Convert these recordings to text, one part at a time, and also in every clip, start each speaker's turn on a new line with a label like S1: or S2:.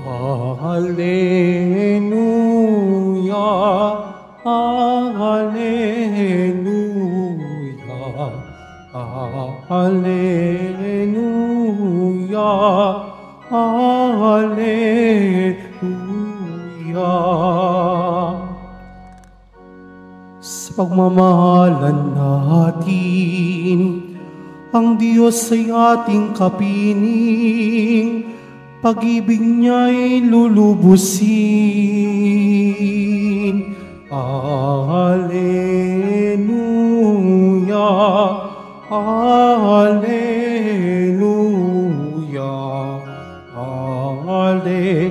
S1: Alleluia, Alleluia, Alleluia, Alleluia. Sa pagmamahalan natin, ang Diyos ay ating kapiling, pag-ibig niya'y lulubusin. Alleluia, Alleluia, Alleluia,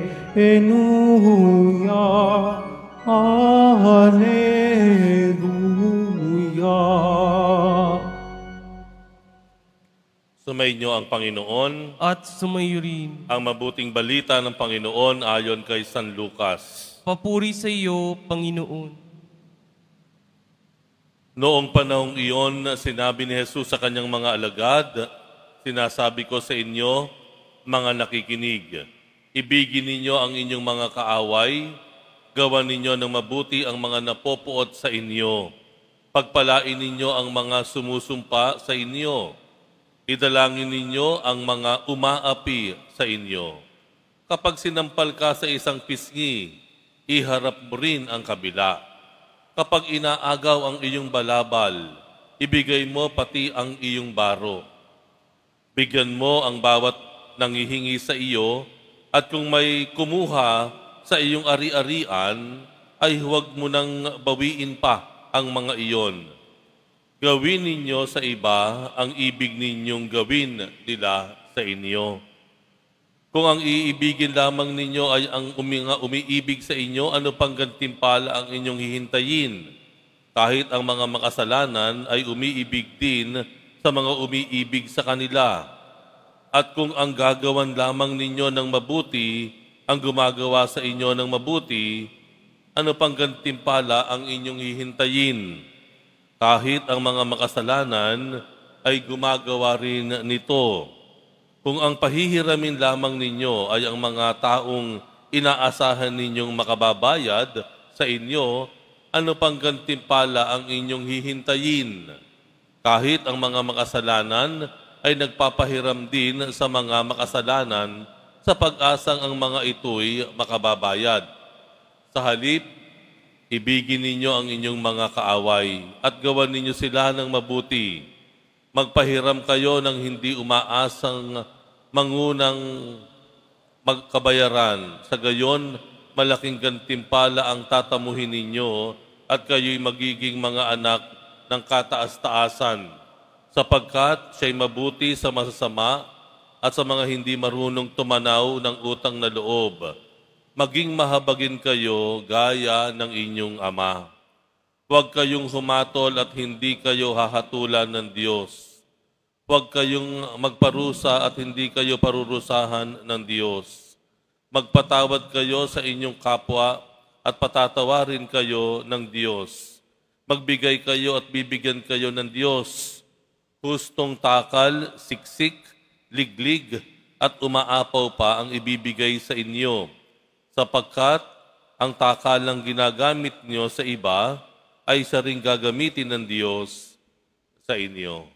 S1: Alleluia.
S2: Sumainyo ang Panginoon
S3: at sumayo rin.
S2: ang mabuting balita ng Panginoon ayon kay San Lucas.
S3: Papuri sa iyo, Panginoon.
S2: Noong panahong iyon, sinabi ni Jesus sa kanyang mga alagad, "Sinasabi ko sa inyo, mga nakikinig, ibigin ninyo ang inyong mga kaaway, gawan ninyo ng mabuti ang mga napopuot sa inyo, pagpalain ninyo ang mga sumusumpa sa inyo, idalangin ninyo ang mga umaapi sa inyo. Kapag sinampal ka sa isang pisngi, iharap mo rin ang kabila. Kapag inaagaw ang iyong balabal, ibigay mo pati ang iyong baro. Bigyan mo ang bawat nanghihingi sa iyo, at kung may kumuha sa iyong ari-arian, ay huwag mo nang bawiin pa ang mga iyon. Gawin ninyo sa iba ang ibig ninyong gawin nila sa inyo. Kung ang iibigin lamang ninyo ay ang umiibig sa inyo, ano pang gantimpala ang inyong hihintayin? Kahit ang mga makasalanan ay umiibig din sa mga umiibig sa kanila. At kung ang gagawan lamang ninyo ng mabuti, ang gumagawa sa inyo ng mabuti, ano pang gantimpala ang inyong hihintayin? Kahit ang mga makasalanan ay gumagawa rin nito. Kung ang pahihiramin lamang ninyo ay ang mga taong inaasahan ninyong makababayad sa inyo, ano pang gantimpala ang inyong hihintayin? Kahit ang mga makasalanan ay nagpapahiram din sa mga makasalanan sa pag-asang ang mga ito'y makababayad. Sa halip, ibigin ninyo ang inyong mga kaaway at gawan ninyo sila ng mabuti. Magpahiram kayo ng hindi umaasang mangunang magkabayaran. Sa gayon, malaking gantimpala ang tatamuhin ninyo at kayo'y magiging mga anak ng kataas-taasan, sapagkat siya'y mabuti sa masasama at sa mga hindi marunong tumanaw ng utang na loob. Maging mahabagin kayo gaya ng inyong Ama. Huwag kayong humatol at hindi kayo hahatulan ng Diyos. Huwag kayong magparusa at hindi kayo parurusahan ng Diyos. Magpatawad kayo sa inyong kapwa at patatawarin kayo ng Diyos. Magbigay kayo at bibigyan kayo ng Diyos. Hustong takal, siksik, liglig at umaapaw pa ang ibibigay sa inyo. Sapagkat ang takalang ginagamit nyo sa iba ay isa ring gagamitin ng Diyos sa inyo.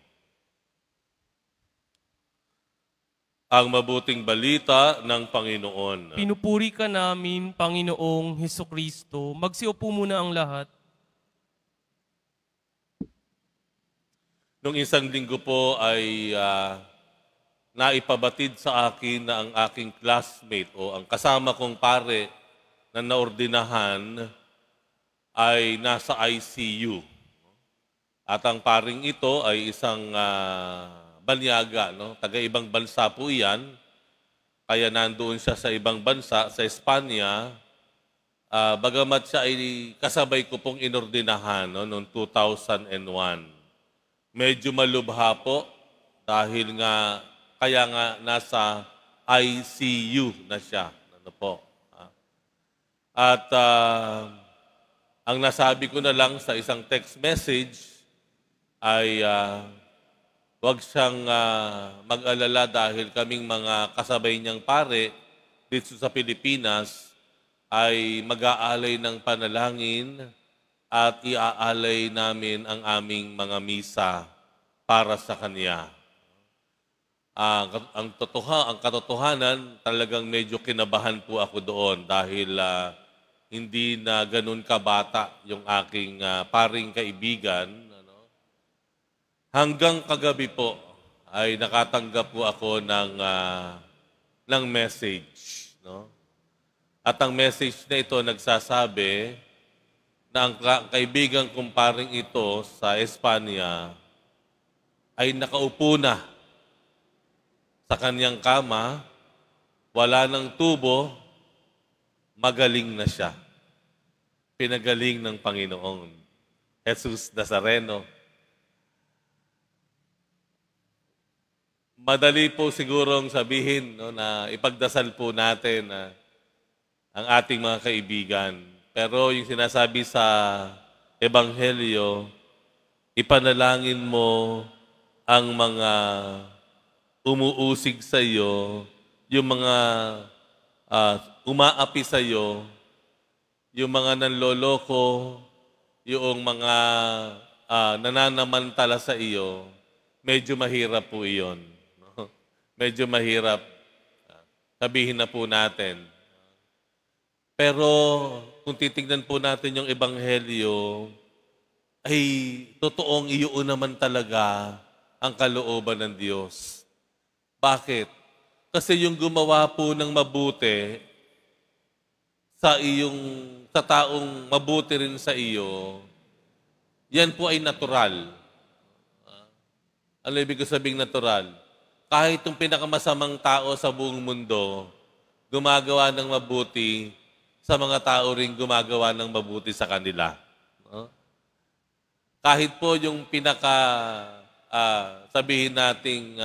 S2: Ang mabuting balita ng Panginoon.
S3: Pinupuri ka namin, Panginoong Hesukristo. Magsiupo muna ang lahat.
S2: Nung isang linggo po ay naipabatid sa akin na ang aking classmate o ang kasama kong pare na naordinahan ay nasa ICU. At ang paring ito ay isang banyaga, no? Taga-ibang bansa po iyan. Kaya nandoon siya sa ibang bansa, sa Espanya. Bagamat siya ay kasabay ko pong inordinahan noong 2001. Medyo malubha po dahil nga kaya nga nasa ICU na siya. Ano po? At ang nasabi ko na lang sa isang text message ay huwag siyang mag-alala dahil kaming mga kasabay niyang pare, dito sa Pilipinas ay mag-aalay ng panalangin at iaalay namin ang aming mga misa para sa Kanya. Ang katotohanan, talagang medyo kinabahan po ako doon dahil hindi na ganun kabata yung aking paring kaibigan. Hanggang kagabi po ay nakatanggap po ako ng message. No? At ang message na ito nagsasabi na ang kaibigan kong paring ito sa Espanya ay nakaupo na sa kanyang kama, wala ng tubo, magaling na siya. Pinagaling ng Panginoon. Jesus Nazareno. Madali po sigurong sabihin na ipagdasal po natin ang ating mga kaibigan. Pero yung sinasabi sa Ebanghelyo, ipanalangin mo ang mga umuusig sa iyo, yung mga umaapi sa iyo, yung mga nanloloko, yung mga nananamantala sa iyo, medyo mahirap po iyon. No? Medyo mahirap. Sabihin na po natin. Pero kung titignan po natin yung Ebanghelyo, ay totoong iyon naman talaga ang kalooban ng Diyos. Bakit? Kasi yung gumawa po ng mabuti sa taong mabuti rin sa iyo, yan po ay natural. Ano ibig sabing natural? Kahit yung pinakamasamang tao sa buong mundo, gumagawa ng mabuti sa mga tao rin gumagawa ng mabuti sa kanila. Kahit po yung sabihin nating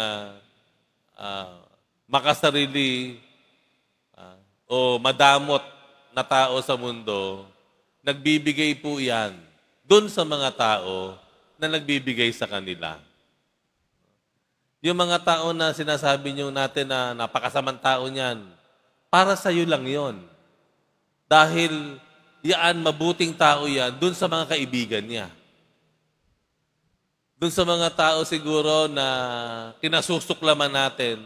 S2: makasarili o madamot na tao sa mundo, nagbibigay po yan dun sa mga tao na nagbibigay sa kanila. Yung mga tao na sinasabi nyo natin na napakasamang tao niyan, para sa iyo lang yon. Dahil yan, mabuting tao yan, dun sa mga kaibigan niya. Dun sa mga tao siguro na kinasusuklaman natin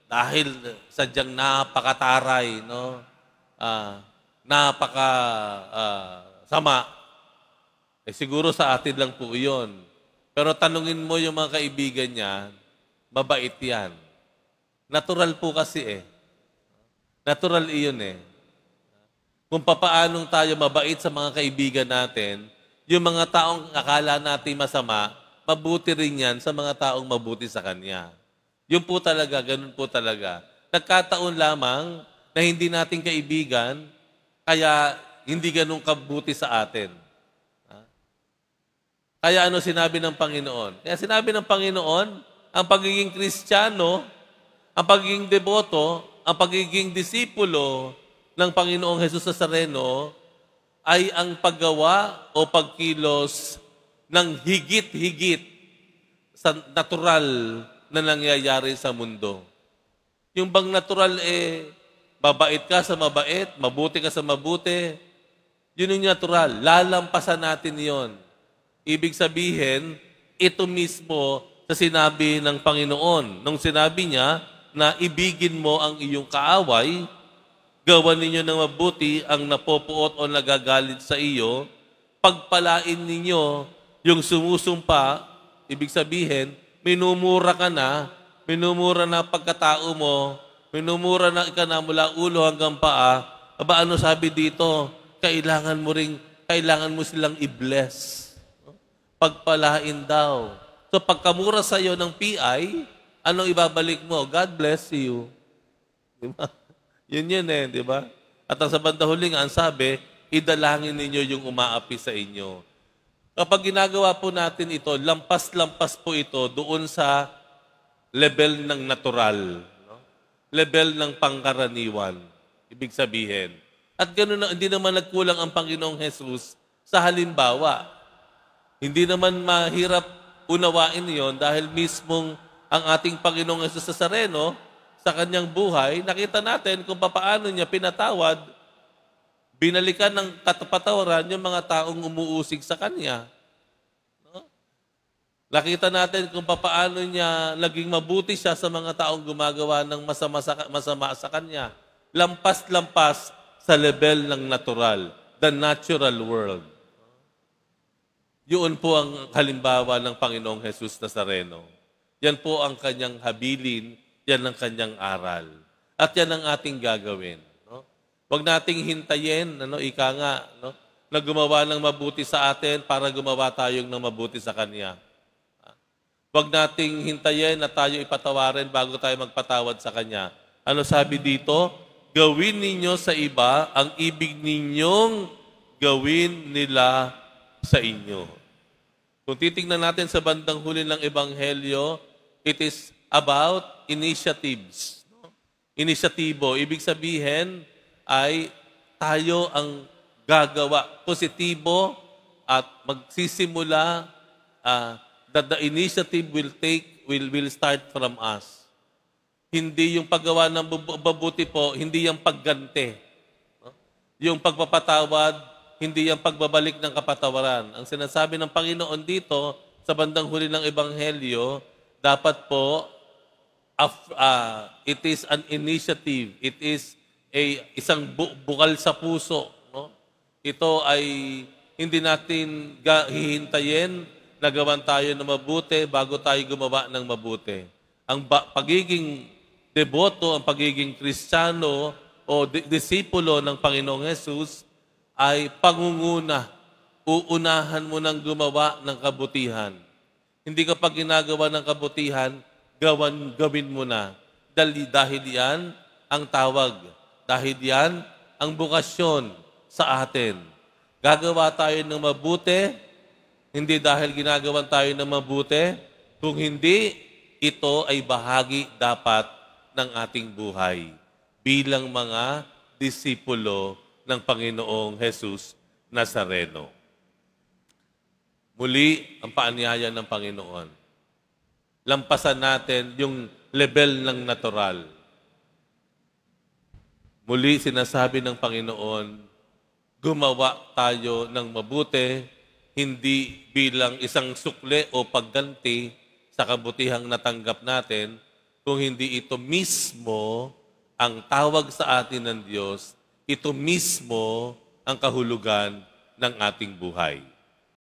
S2: dahil sadyang napakataray, no? Sama. Siguro sa atin lang po iyon. Pero tanungin mo yung mga kaibigan niya, mabait yan. Natural po kasi Natural iyon Kung papaanong tayo mabait sa mga kaibigan natin, yung mga taong akala natin masama, mabuti rin yan sa mga taong mabuti sa Kanya. Yun po talaga, ganun po talaga. Nagkataon lamang na hindi natin kaibigan, kaya hindi ganun kabuti sa atin. Kaya ano sinabi ng Panginoon? Kaya sinabi ng Panginoon, ang pagiging Kristiyano, ang pagiging deboto, ang pagiging disipulo ng Panginoong Jesus Nazareno ay ang paggawa o pagkilos ng higit-higit sa natural na nangyayari sa mundo. Yung bang natural mabait ka sa mabait, mabuti ka sa mabuti, yun yung natural. Lalampasan natin yon. Ibig sabihin, ito mismo sa sinabi ng Panginoon. Nung sinabi niya na ibigin mo ang iyong kaaway, gawan ninyo ng mabuti ang napopuot o nagagalit sa iyo, pagpalain ninyo yung sumusumpa, ibig sabihin, minumura ka na, minumura na pagkatao mo, minumura na ka na mula ulo hanggang paa, aba ano sabi dito? Kailangan mo silang i-bless. Pagpalain daw. So pagkamura sa iyo ng PI, anong ibabalik mo? God bless you. Diba? Yun di ba? At ang sa bandang huli nga, ang sabi, idalangin ninyo yung umaapi sa inyo. Kapag ginagawa po natin ito, lampas-lampas po ito doon sa level ng natural. No? Level ng pangkaraniwan. Ibig sabihin. At ganoon na, hindi naman nagkulang ang Panginoong Jesus sa halimbawa. Hindi naman mahirap unawain yon dahil mismong ang ating Panginoong Jesus Nazareno, sa kanyang buhay, nakita natin kung paano niya pinatawad, binalikan ng katapatawaran yung mga taong umuusig sa kanya. No? Nakita natin kung paano niya naging mabuti siya sa mga taong gumagawa ng masama sa kanya. Lampas-lampas sa level ng natural, the natural world. Yun po ang halimbawa ng Panginoong Jesus Nazareno. Yan po ang kanyang habilin, yan ang kanyang aral. At yan ang ating gagawin. No? Huwag nating hintayin, ika nga, no? na gumawa ng mabuti sa atin para gumawa tayong ng mabuti sa Kanya. Huwag nating hintayin na tayo ipatawarin bago tayo magpatawad sa Kanya. Ano sabi dito? Gawin ninyo sa iba ang ibig ninyong gawin nila sa inyo. Kung titingnan natin sa bandang huli ng Ebanghelyo, it is about initiatives. Inisyatibo, ibig sabihin ay tayo ang gagawa. Positibo at magsisimula, that the initiative will start from us. Hindi yung paggawa ng mabuti po, hindi yung pagganti. Yung pagpapatawad, hindi yung pagbabalik ng kapatawaran. Ang sinasabi ng Panginoon dito, sa bandang huli ng Ebanghelyo, dapat po, it is an initiative. It is isang bukal sa puso. No? Ito ay hindi natin hihintayin na gawan tayo ng mabuti bago tayo gumawa ng mabuti. Ang pagiging deboto, ang pagiging Kristiyano o disipulo ng Panginoong Jesus ay pangunguna. Uunahan mo ng gumawa ng kabutihan. Hindi ka pa ginagawa ng kabutihan, gawin mo na. Dahil yan ang tawag. Dahil yan ang bukasyon sa atin. Gagawa tayo ng mabuti, hindi dahil ginagawan tayo ng mabuti, kung hindi, ito ay bahagi dapat ng ating buhay bilang mga disipulo ng Panginoong Jesus Nazareno. Muli, ang paanyaya ng Panginoon. Lampasan natin yung level ng natural. Muli, sinasabi ng Panginoon, gumawa tayo ng mabuti, hindi bilang isang sukle o pagganti sa kabutihang natanggap natin, kung hindi ito mismo ang tawag sa atin ng Diyos, ito mismo ang kahulugan ng ating buhay.